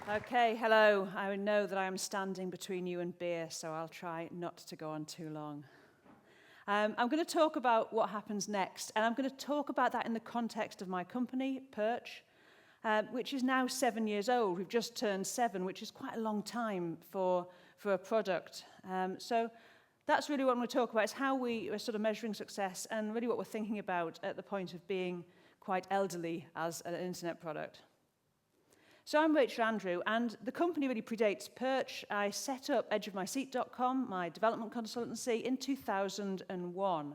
Okay, hello. I know that I am standing between you and beer, so I'll try not to go on too long. I'm going to talk about what happens next, and I'm going to talk about that in the context of my company, Perch, which is now 7 years old. We've just turned 7, which is quite a long time for a product. So that's really what I'm going to talk about, is how we are sort of measuring success and really what we're thinking about at the point of being quite elderly as an internet product. So I'm Rachel Andrew, and the company really predates Perch. I set up edgeofmyseat.com, my development consultancy, in 2001.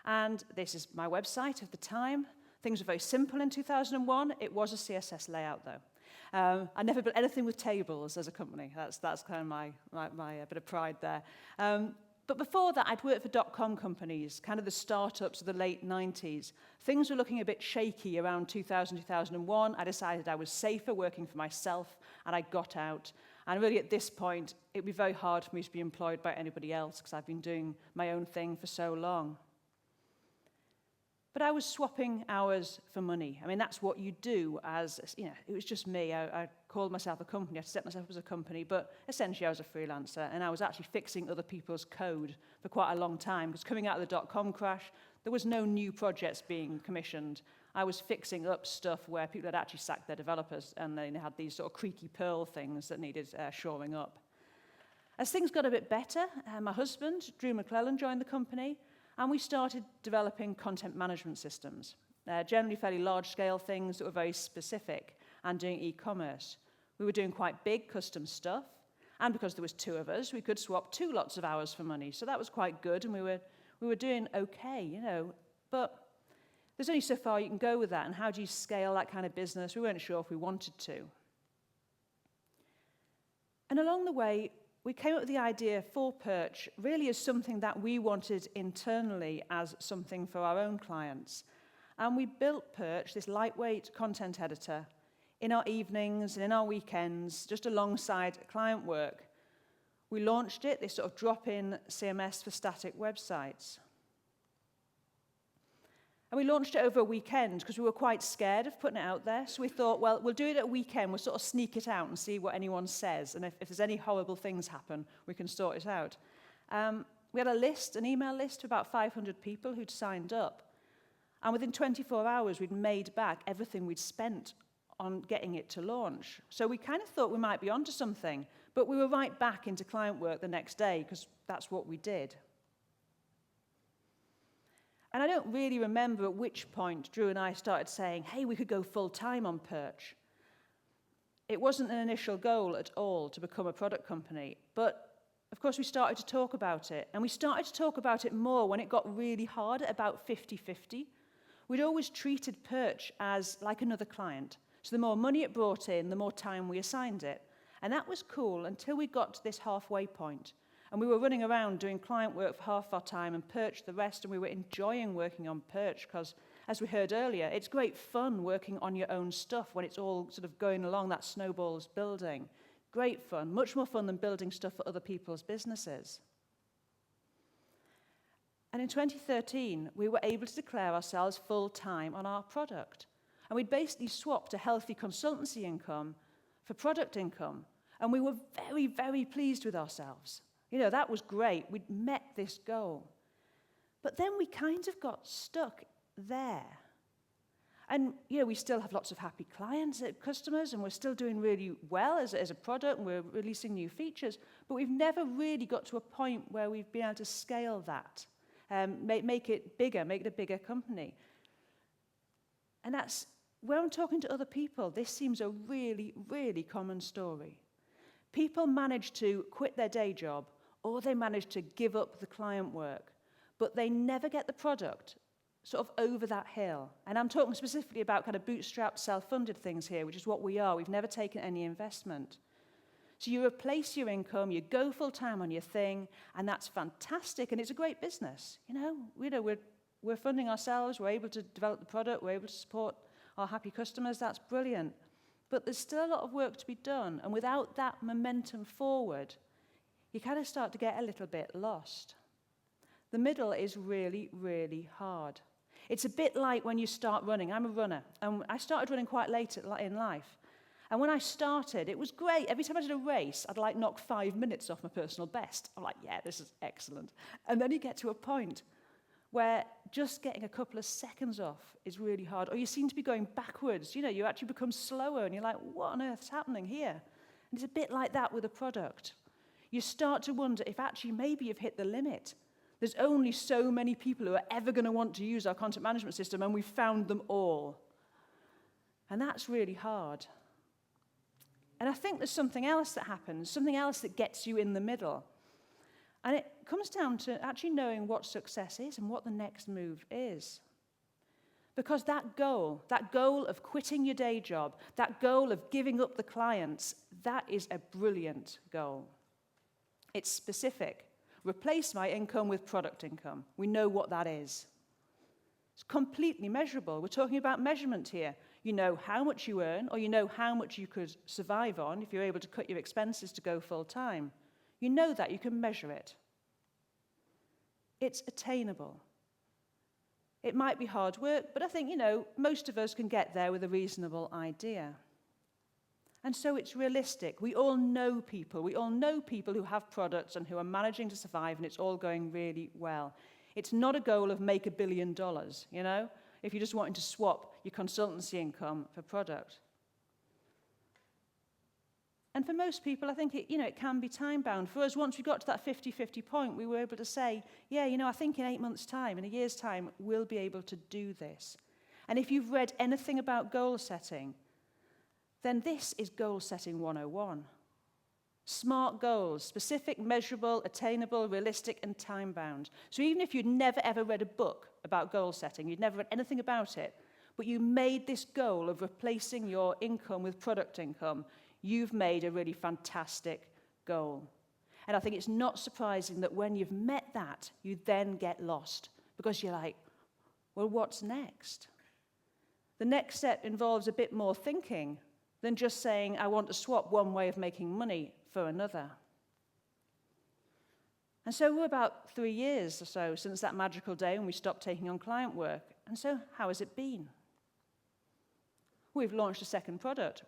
And this is my website of the time. Things were very simple in 2001. It was a CSS layout, though. I never built anything with tables as a company. That's kind of my bit of pride there. But before that, I'd worked for dot-com companies, kind of the startups of the late 90s. Things were looking a bit shaky around 2000, 2001. I decided I was safer working for myself, and I got out. And really at this point, it would be very hard for me to be employed by anybody else because I've been doing my own thing for so long. But I was swapping hours for money. I mean, that's what you do as, it was just me. I called myself a company. I set myself up as a company, but essentially I was a freelancer, and I was actually fixing other people's code for quite a long time, because coming out of the dot-com crash, there was no new projects being commissioned. I was fixing up stuff where people had actually sacked their developers, and they had these sort of creaky Perl things that needed shoring up. As things got a bit better, my husband, Drew McClellan, joined the company, and we started developing content management systems, generally fairly large-scale things that were very specific, and doing e-commerce. We were doing quite big custom stuff, and because there was 2 of us, we could swap 2 lots of hours for money. So that was quite good, and we were doing okay, But there's only so far you can go with that, and how do you scale that kind of business? We weren't sure if we wanted to. And along the way, we came up with the idea for Perch really as something that we wanted internally as something for our own clients. And we built Perch, this lightweight content editor, in our evenings and in our weekends, just alongside client work. We launched it, this sort of drop-in CMS for static websites. And we launched it over a weekend because we were quite scared of putting it out there. So we thought, well, we'll do it at a weekend. We'll sort of sneak it out and see what anyone says. And if there's any horrible things happen, we can sort it out. We had an email list of about 500 people who'd signed up. And within 24 hours, we'd made back everything we'd spent on getting it to launch. So we kind of thought we might be onto something. But we were right back into client work the next day because that's what we did. And I don't really remember at which point Drew and I started saying, hey, we could go full-time on Perch. It wasn't an initial goal at all to become a product company, but of course we started to talk about it, and we started to talk about it more when it got really hard, at about 50-50. We'd always treated Perch as like another client, so the more money it brought in, the more time we assigned it. And that was cool until we got to this halfway point. And we were running around doing client work for half our time and Perch the rest, and we were enjoying working on Perch because, as we heard earlier, it's great fun working on your own stuff when it's all sort of going along, that snowball's building. Great fun, much more fun than building stuff for other people's businesses. And in 2013, we were able to declare ourselves full-time on our product. And we'd basically swapped a healthy consultancy income for product income. And we were very, very pleased with ourselves. That was great. We'd met this goal. But then we kind of got stuck there. And, we still have lots of happy clients, customers, and we're still doing really well as a product, and we're releasing new features. But we've never really got to a point where we've been able to scale that, make it bigger, make it a bigger company. And that's where I'm talking to other people. This seems a really, really common story. People manage to quit their day job, or they manage to give up the client work, but they never get the product sort of over that hill. And I'm talking specifically about kind of bootstrapped, self-funded things here, which is what we are. We've never taken any investment. So you replace your income, you go full-time on your thing, and that's fantastic, and it's a great business. We're funding ourselves, we're able to develop the product, we're able to support our happy customers, that's brilliant. But there's still a lot of work to be done, and without that momentum forward, you kind of start to get a little bit lost. The middle is really, really hard. It's a bit like when you start running. I'm a runner, and I started running quite late in life. And when I started, it was great. Every time I did a race, I'd like knock 5 minutes off my personal best. I'm like, yeah, this is excellent. And then you get to a point where just getting a couple of seconds off is really hard. Or you seem to be going backwards. You actually become slower, and you're like, what on earth's happening here? And it's a bit like that with a product. You start to wonder if actually maybe you've hit the limit. There's only so many people who are ever going to want to use our content management system, and we've found them all. And that's really hard. And I think there's something else that happens, something else that gets you in the middle. And it comes down to actually knowing what success is and what the next move is. Because that goal of quitting your day job, that goal of giving up the clients, that is a brilliant goal. It's specific. Replace my income with product income. We know what that is. It's completely measurable. We're talking about measurement here. You know how much you earn, or you know how much you could survive on if you're able to cut your expenses to go full time. You know that, you can measure it. It's attainable. It might be hard work, but I think, most of us can get there with a reasonable idea. And so it's realistic. We all know people who have products and who are managing to survive, and it's all going really well. It's not a goal of make $1 billion, if you're just wanting to swap your consultancy income for product. And for most people, I think it can be time-bound. For us, once we got to that 50-50 point, we were able to say, yeah, I think in 8 months' time, in a year's time, we'll be able to do this. And if you've read anything about goal setting, then this is goal setting 101. Smart goals, specific, measurable, attainable, realistic, and time-bound. So even if you'd never, ever read a book about goal setting, you'd never read anything about it, but you made this goal of replacing your income with product income, you've made a really fantastic goal. And I think it's not surprising that when you've met that, you then get lost, because you're like, well, what's next? The next step involves a bit more thinking than just saying, I want to swap one way of making money for another. And so we're about 3 years or so since that magical day when we stopped taking on client work. And so how has it been? We've launched a second product.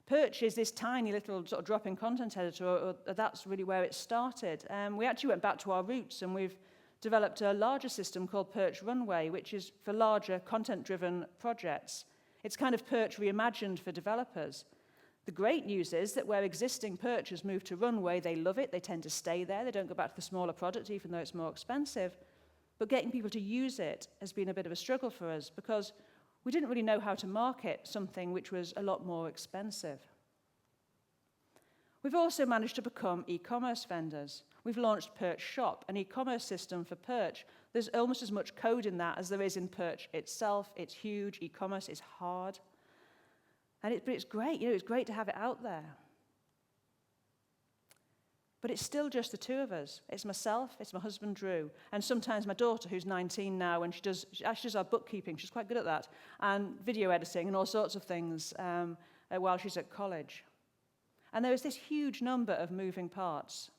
Perch is this tiny little sort of drop-in content editor, or that's really where it started. We actually went back to our roots, and we've developed a larger system called Perch Runway, which is for larger content-driven projects. It's kind of Perch reimagined for developers. The great news is that where existing Perch has moved to Runway, they love it, they tend to stay there, they don't go back to the smaller product even though it's more expensive. But getting people to use it has been a bit of a struggle for us because we didn't really know how to market something which was a lot more expensive. We've also managed to become e-commerce vendors. We've launched Perch Shop, an e-commerce system for Perch. There's almost as much code in that as there is in Perch itself. It's huge. E-commerce is hard. But it's great. It's great to have it out there. But it's still just the two of us. It's myself, it's my husband, Drew, and sometimes my daughter, who's 19 now, and she actually does our bookkeeping. She's quite good at that, and video editing and all sorts of things while she's at college. And there is this huge number of moving parts.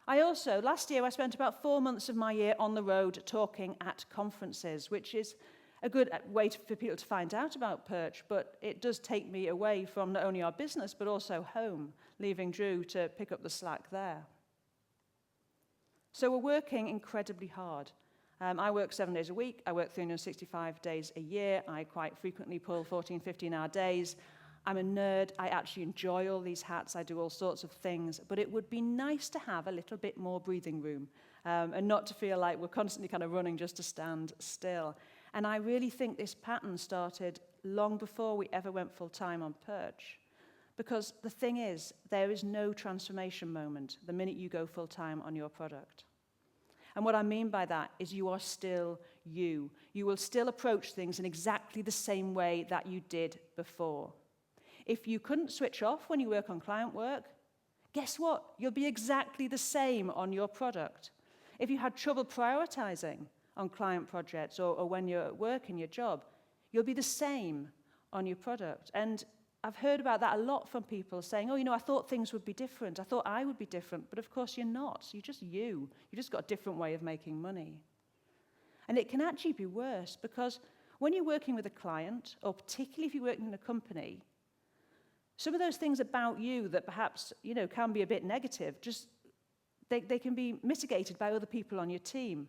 Last year, I spent about 4 months of my year on the road talking at conferences, which is a good way for people to find out about Perch, but it does take me away from not only our business, but also home, leaving Drew to pick up the slack there. So we're working incredibly hard. I work 7 days a week. I work 365 days a year. I quite frequently pull 14, 15-hour days. I'm a nerd. I actually enjoy all these hats. I do all sorts of things. But it would be nice to have a little bit more breathing room and not to feel like we're constantly kind of running just to stand still. And I really think this pattern started long before we ever went full-time on Perch. Because the thing is, there is no transformation moment the minute you go full-time on your product. And what I mean by that is you are still you. You will still approach things in exactly the same way that you did before. If you couldn't switch off when you work on client work, guess what? You'll be exactly the same on your product. If you had trouble prioritizing on client projects or when you're at work in your job, you'll be the same on your product. And I've heard about that a lot from people saying, I thought things would be different. I thought I would be different. But of course you're not. You're just you. You just got a different way of making money. And it can actually be worse because when you're working with a client, or particularly if you're working in a company, Some of those things about you that perhaps, can be a bit negative, just they can be mitigated by other people on your team.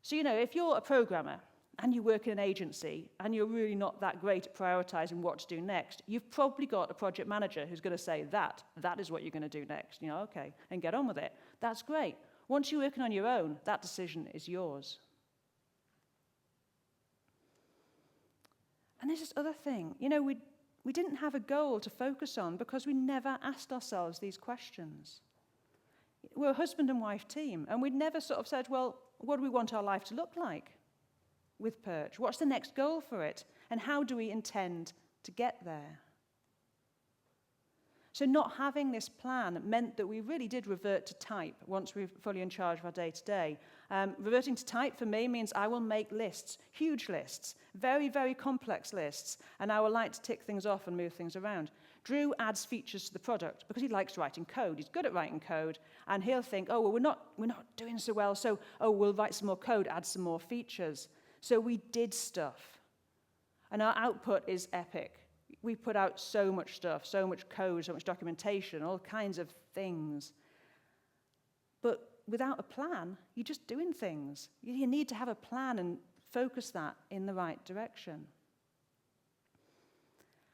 So, if you're a programmer and you work in an agency and you're really not that great at prioritizing what to do next, you've probably got a project manager who's going to say that is what you're going to do next. Okay, and get on with it. That's great. Once you're working on your own, that decision is yours. And there's this other thing. We didn't have a goal to focus on because we never asked ourselves these questions. We're a husband and wife team, and we'd never sort of said, well, what do we want our life to look like with Perch? What's the next goal for it? And how do we intend to get there? So not having this plan meant that we really did revert to type once we were fully in charge of our day-to-day. Reverting to type for me means I will make lists, huge lists, very, very complex lists, and I will like to tick things off and move things around. Drew adds features to the product because he likes writing code. He's good at writing code, and he'll think, oh, well, we're not doing so well, so, we'll write some more code, add some more features. So we did stuff, and our output is epic. We put out so much stuff, so much code, so much documentation, all kinds of things. But without a plan, you're just doing things. You need to have a plan and focus that in the right direction.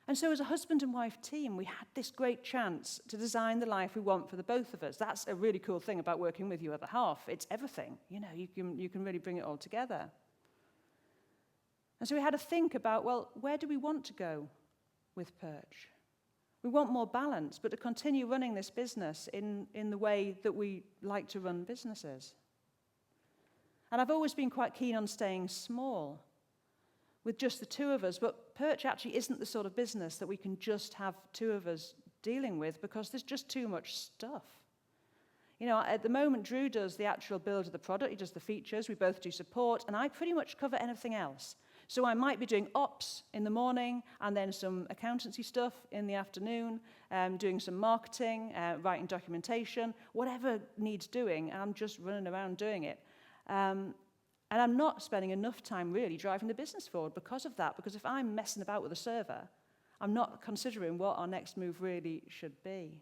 And so as a husband and wife team, we had this great chance to design the life we want for the both of us. That's a really cool thing about working with your other half. It's everything. You can really bring it all together. And so we had to think about, well, where do we want to go with Perch? We want more balance, but to continue running this business in the way that we like to run businesses. And I've always been quite keen on staying small with just the two of us, but Perch actually isn't the sort of business that we can just have two of us dealing with because there's just too much stuff. At the moment, Drew does the actual build of the product, he does the features, we both do support, and I pretty much cover anything else. So I might be doing ops in the morning and then some accountancy stuff in the afternoon, doing some marketing, writing documentation, whatever needs doing, I'm just running around doing it. And I'm not spending enough time really driving the business forward because of that, because if I'm messing about with a server, I'm not considering what our next move really should be.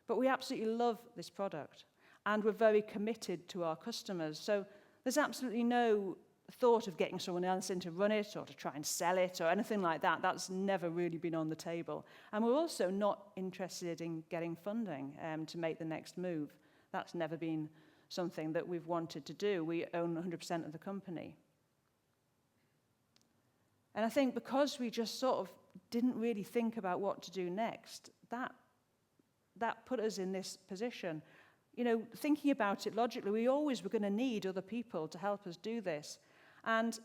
But we absolutely love this product, and we're very committed to our customers. So there's absolutely no thought of getting someone else in to run it or to try and sell it or anything like that. That's never really been on the table. And we're also not interested in getting funding to make the next move. That's never been something that we've wanted to do. We own 100% of the company. And I think because we just sort of didn't really think about what to do next, that put us in this position. Thinking about it logically, we always were going to need other people to help us do this. And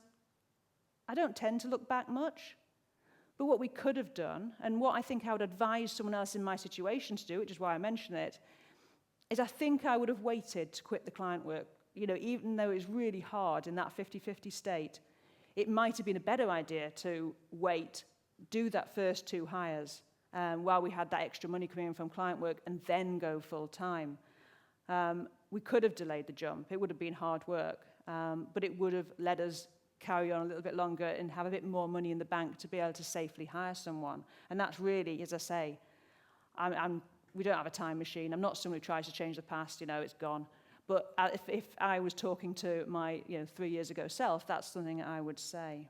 I don't tend to look back much, but what we could have done, and what I think I would advise someone else in my situation to do, which is why I mention it, is I think I would have waited to quit the client work. Even though it was really hard in that 50-50 state, it might have been a better idea to wait, do that first 2 hires while we had that extra money coming in from client work, and then go full time. We could have delayed the jump. It would have been hard work, but it would have let us carry on a little bit longer and have a bit more money in the bank to be able to safely hire someone. And that's really, as I say, we don't have a time machine. I'm not someone who tries to change the past, it's gone. But if I was talking to my 3 years ago self, that's something I would say.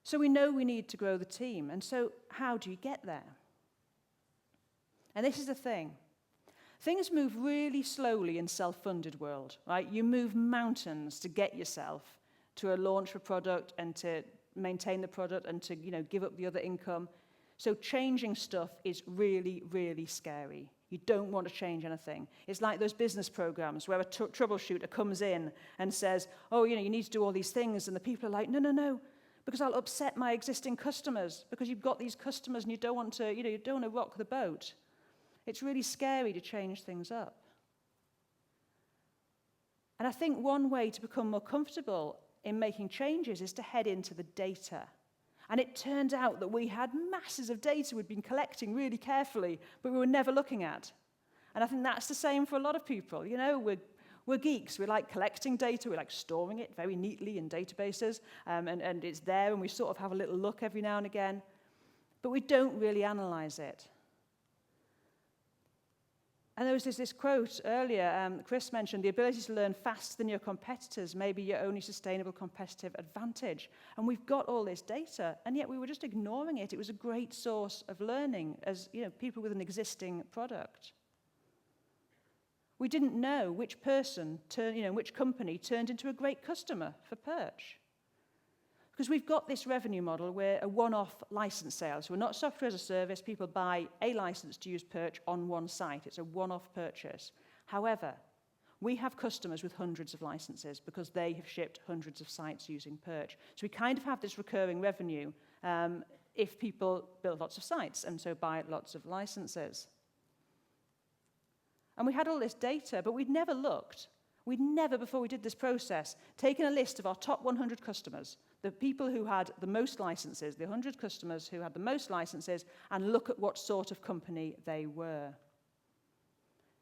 So we know we need to grow the team. And so how do you get there? And this is the thing. Things move really slowly in self-funded world, right? You move mountains to get yourself to a launch for product and to maintain the product and to give up the other income. So changing stuff is really, really scary. You don't want to change anything. It's like those business programs where a troubleshooter comes in and says, oh, you need to do all these things, and the people are like, no, because I'll upset my existing customers, because you've got these customers and you don't want to rock the boat. It's really scary to change things up. And I think one way to become more comfortable in making changes is to head into the data. And it turned out that we had masses of data we'd been collecting really carefully, but we were never looking at. And I think that's the same for a lot of people. We're geeks. We like collecting data. We like storing it very neatly in databases. And it's there, and we sort of have a little look every now and again. but we don't really analyze it. And there was this quote earlier, Chris mentioned, the ability to learn faster than your competitors may be your only sustainable competitive advantage. And we've got all this data, and yet we were just ignoring it. It was a great source of learning as people with an existing product. We didn't know which which company turned into a great customer for Perch. Because we've got this revenue model where a one-off license sale, so we're not software as a service, people buy a license to use Perch on one site. It's a one-off purchase. However, we have customers with hundreds of licenses because they have shipped hundreds of sites using Perch. So we kind of have this recurring revenue if people build lots of sites and so buy lots of licenses. And we had all this data, but we'd never looked. We'd never, before we did this process, taken a list of our top 100 customers, the people who had the most licenses, the 100 customers who had the most licenses, and look at what sort of company they were.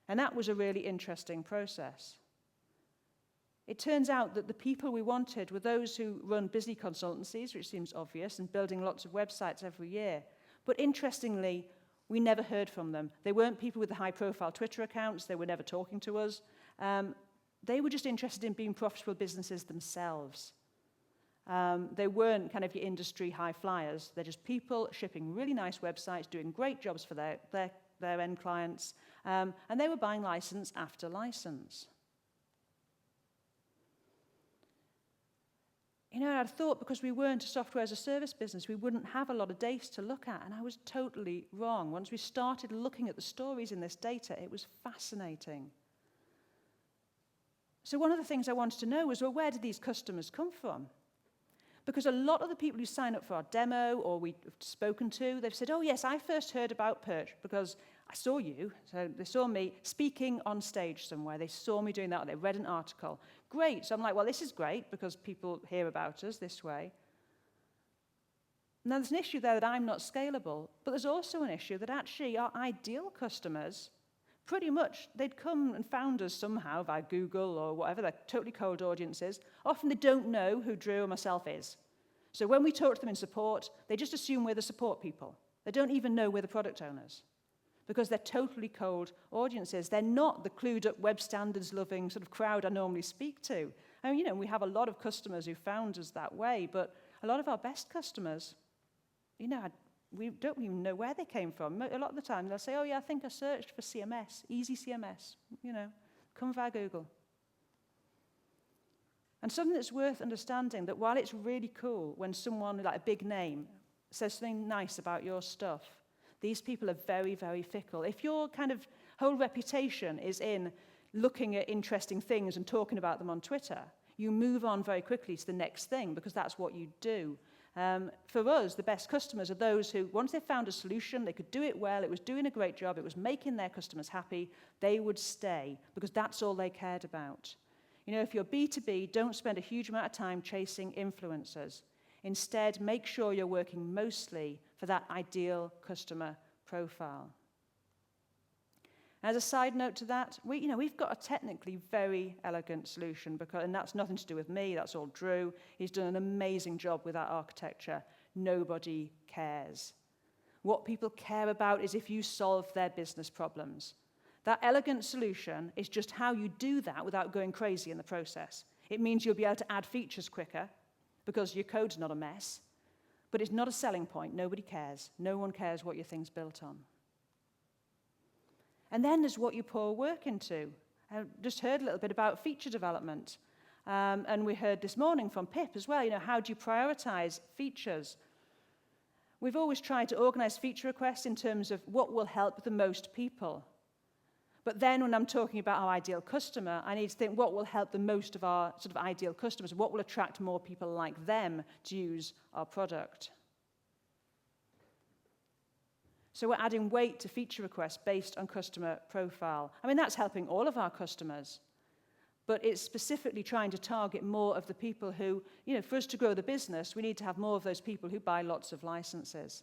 And that was a really interesting process. It turns out that the people we wanted were those who run busy consultancies, which seems obvious, and building lots of websites every year. But interestingly, we never heard from them. They weren't people with the high-profile Twitter accounts. They were never talking to us. They were just interested in being profitable businesses themselves. They weren't kind of your industry high flyers. They're just people shipping really nice websites, doing great jobs for their end clients, and they were buying license after license. I'd thought because we weren't a software as a service business, we wouldn't have a lot of data to look at, and I was totally wrong. Once we started looking at the stories in this data, it was fascinating. So one of the things I wanted to know was, well, where did these customers come from? Because a lot of the people who sign up for our demo or we've spoken to, they've said, oh, yes, I first heard about Perch because I saw you. So they saw me speaking on stage somewhere. They saw me doing that, or they read an article. Great. So I'm like, well, this is great because people hear about us this way. Now, there's an issue there that I'm not scalable, but there's also an issue that actually our ideal customers, pretty much, they'd come and found us somehow via Google or whatever. They're totally cold audiences. Often they don't know who Drew or myself is. So when we talk to them in support, they just assume we're the support people. They don't even know we're the product owners because they're totally cold audiences. They're not the clued-up web standards-loving sort of crowd I normally speak to. I mean, we have a lot of customers who found us that way, but a lot of our best customers, we don't even know where they came from. A lot of the time, they'll say, oh, yeah, I think I searched for CMS, easy CMS, come via Google. And something that's worth understanding, that while it's really cool when someone, like a big name, says something nice about your stuff, these people are very, very fickle. If your kind of whole reputation is in looking at interesting things and talking about them on Twitter, you move on very quickly to the next thing because that's what you do. For us, the best customers are those who, once they found a solution, they could do it well, it was doing a great job, it was making their customers happy, they would stay because that's all they cared about. If you're B2B, don't spend a huge amount of time chasing influencers. Instead, make sure you're working mostly for that ideal customer profile. As a side note to that, we've got a technically very elegant solution, and that's nothing to do with me, that's all Drew. He's done an amazing job with that architecture. Nobody cares. What people care about is if you solve their business problems. That elegant solution is just how you do that without going crazy in the process. It means you'll be able to add features quicker because your code's not a mess, but it's not a selling point. Nobody cares. No one cares what your thing's built on. And then there's what you pour work into. I just heard a little bit about feature development. And we heard this morning from Pip as well, how do you prioritize features? We've always tried to organize feature requests in terms of what will help the most people. But then when I'm talking about our ideal customer, I need to think what will help the most of our sort of ideal customers, what will attract more people like them to use our product. So we're adding weight to feature requests based on customer profile. I mean, that's helping all of our customers. But it's specifically trying to target more of the people who, for us to grow the business, we need to have more of those people who buy lots of licenses.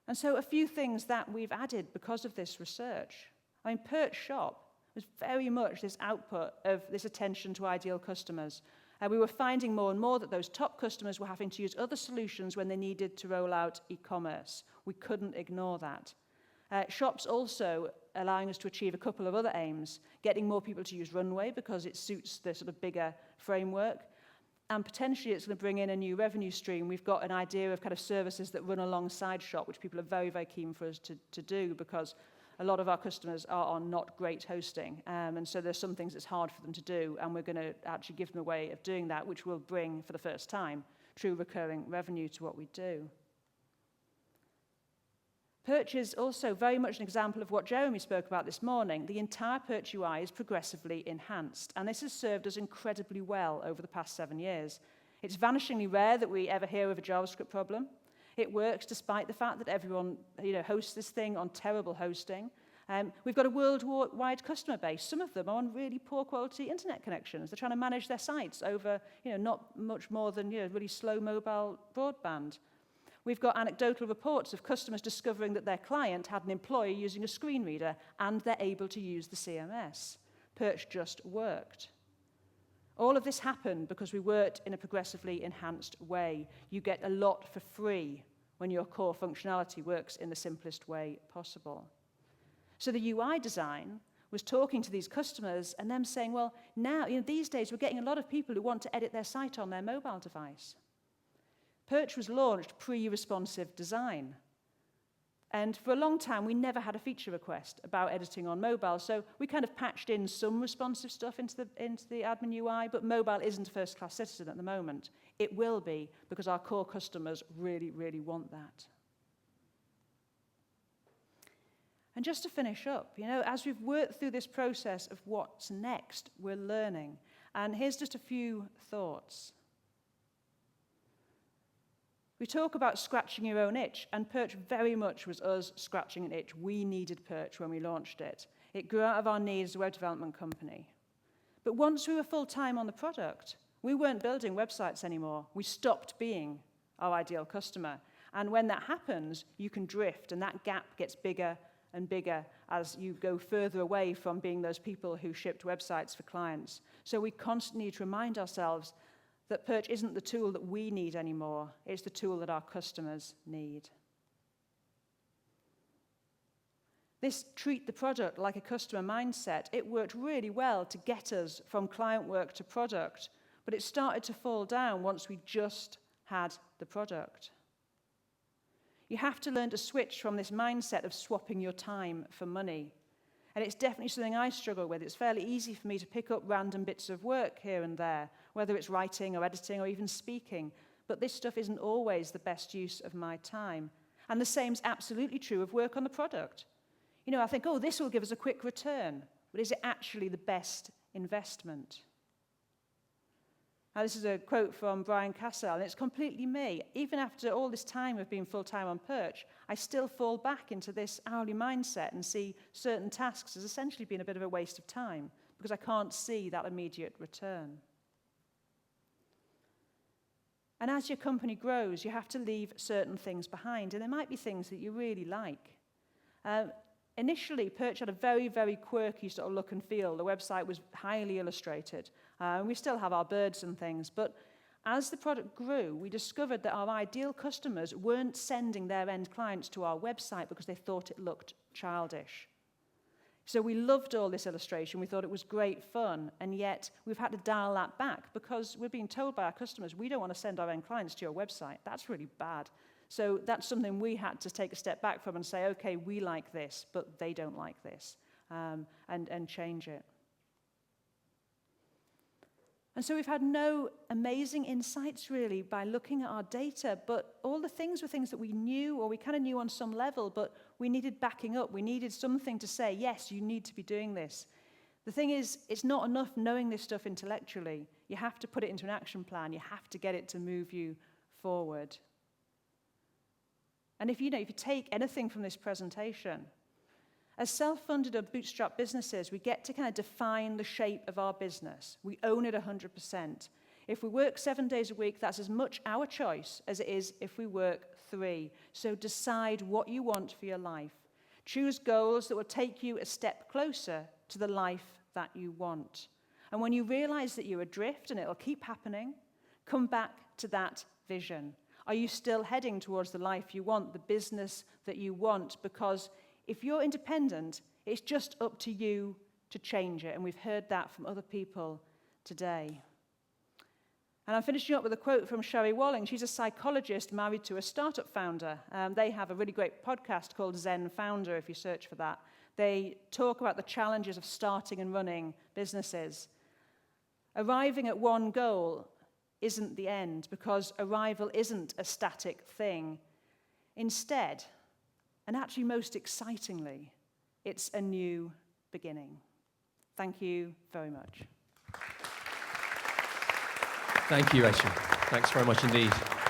And so a few things that we've added because of this research. I mean, Perch Shop was very much this output of this attention to ideal customers. We were finding more and more that those top customers were having to use other solutions when they needed to roll out e-commerce. We couldn't ignore that. Shops also allowing us to achieve a couple of other aims, getting more people to use Runway because it suits the sort of bigger framework, and potentially it's going to bring in a new revenue stream. We've got an idea of kind of services that run alongside Shop, which people are very, very keen for us to do because a lot of our customers are on not great hosting, and so there's some things that's hard for them to do, and we're going to actually give them a way of doing that, which will bring, for the first time, true recurring revenue to what we do. Perch is also very much an example of what Jeremy spoke about this morning. The entire Perch UI is progressively enhanced, and this has served us incredibly well over the past 7 years. It's vanishingly rare that we ever hear of a JavaScript problem. It works despite the fact that everyone hosts this thing on terrible hosting. We've got a worldwide customer base. Some of them are on really poor quality internet connections. They're trying to manage their sites over not much more than really slow mobile broadband. We've got anecdotal reports of customers discovering that their client had an employee using a screen reader and they're able to use the CMS. Perch just worked. All of this happened because we worked in a progressively enhanced way. You get a lot for free when your core functionality works in the simplest way possible. So the UI design was talking to these customers and them saying, well, now, these days we're getting a lot of people who want to edit their site on their mobile device. Perch was launched pre-responsive design. And for a long time, we never had a feature request about editing on mobile, so we kind of patched in some responsive stuff into the admin UI, but mobile isn't a first-class citizen at the moment. It will be, because our core customers really, really want that. And just to finish up, as we've worked through this process of what's next, we're learning. And here's just a few thoughts. We talk about scratching your own itch, and Perch very much was us scratching an itch. We needed Perch when we launched it. It grew out of our need as a web development company. But once we were full-time on the product, we weren't building websites anymore. We stopped being our ideal customer. And when that happens, you can drift, and that gap gets bigger and bigger as you go further away from being those people who shipped websites for clients. So we constantly need to remind ourselves that Perch isn't the tool that we need anymore. It's the tool that our customers need. This treat the product like a customer mindset, it worked really well to get us from client work to product, but it started to fall down once we just had the product. You have to learn to switch from this mindset of swapping your time for money. And it's definitely something I struggle with. It's fairly easy for me to pick up random bits of work here and there, whether it's writing or editing or even speaking. But this stuff isn't always the best use of my time. And the same is absolutely true of work on the product. I think, this will give us a quick return. But is it actually the best investment? Now, this is a quote from Brian Cassell, and it's completely me. Even after all this time of being full-time on Perch, I still fall back into this hourly mindset and see certain tasks as essentially being a bit of a waste of time because I can't see that immediate return. And as your company grows, you have to leave certain things behind, and there might be things that you really like. Initially, Perch had a very, very quirky sort of look and feel. The website was highly illustrated. We still have our birds and things, but as the product grew, we discovered that our ideal customers weren't sending their end clients to our website because they thought it looked childish. So we loved all this illustration. We thought it was great fun, and yet we've had to dial that back because we're being told by our customers, we don't want to send our end clients to your website. That's really bad. So that's something we had to take a step back from and say, okay, we like this, but they don't like this, and change it. And so we've had no amazing insights, really, by looking at our data, but all the things were things that we knew, or we kind of knew on some level, but we needed backing up. We needed something to say, yes, you need to be doing this. The thing is, it's not enough knowing this stuff intellectually. You have to put it into an action plan. You have to get it to move you forward. And if you take anything from this presentation, as self-funded or bootstrap businesses, we get to kind of define the shape of our business. We own it 100%. If we work 7 days a week, that's as much our choice as it is if we work 3. So decide what you want for your life. Choose goals that will take you a step closer to the life that you want. And when you realize that you're adrift and it'll keep happening, come back to that vision. Are you still heading towards the life you want, the business that you want? Because if you're independent, it's just up to you to change it. And we've heard that from other people today. And I'm finishing up with a quote from Sherry Walling. She's a psychologist married to a startup founder. They have a really great podcast called Zen Founder, if you search for that. They talk about the challenges of starting and running businesses. Arriving at one goal isn't the end, because arrival isn't a static thing. Instead, and actually most excitingly, it's a new beginning. Thank you very much. Thank you, Rachel. Thanks very much indeed.